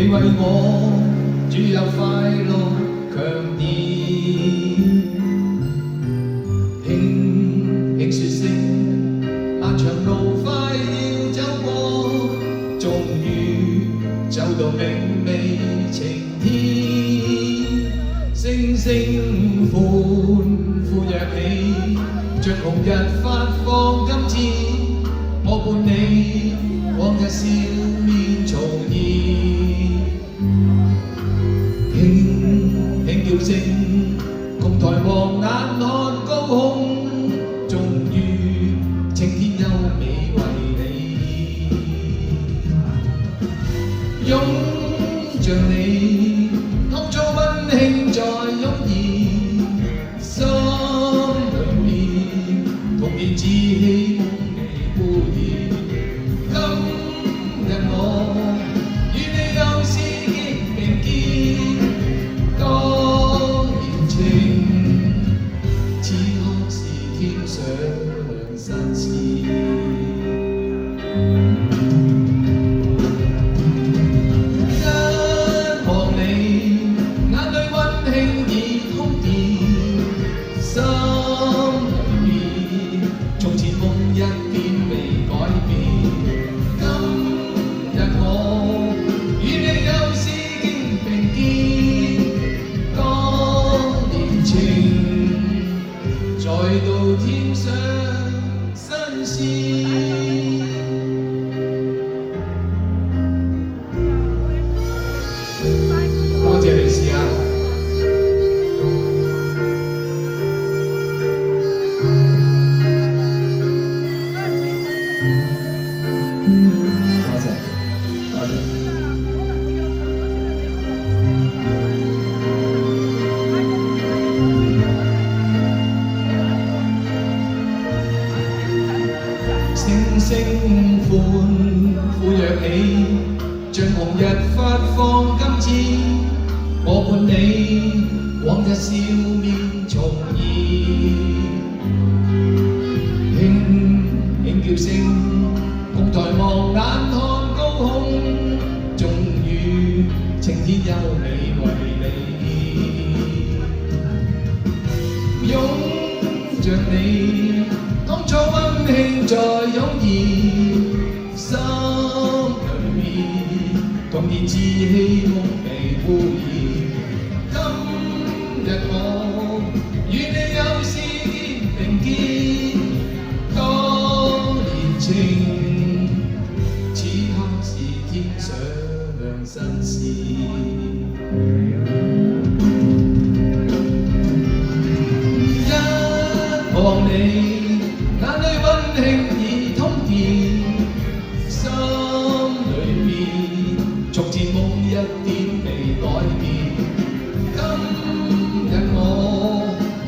你為我注入快樂強電，輕輕說聲，漫長路快要走過，終於走到明媚晴天，星星歡呼躍起，像紅日發放金箭，我伴你往日笑面重現，輕輕叫聲，共抬望眼看高空，終於青天優美為你，擁着你，當初溫馨再湧現，心裏面童年稚氣夢未污染。今日我與你又是肩並肩，當年情此刻是天上良辰時。心裏面，從前夢一點未改變。今日我與你又是肩並肩，當年情再度添上新鮮。多謝你試下。星星歡呼躍起，像紅日發放金箭，我伴你往日笑面重現，輕輕叫聲，共抬望眼看高空，終於晴天優美為你，擁着你，當初溫馨再湧現，心裏面童年稚氣夢未污染。今日我與你又是肩並肩，當年情此刻是天上良辰時。一望你，眼裏溫馨已通電，心裏面從前夢一點未改變。今日我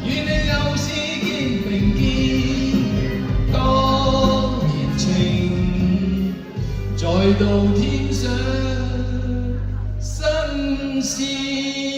與你又是肩並肩，當年情再度添上新鮮。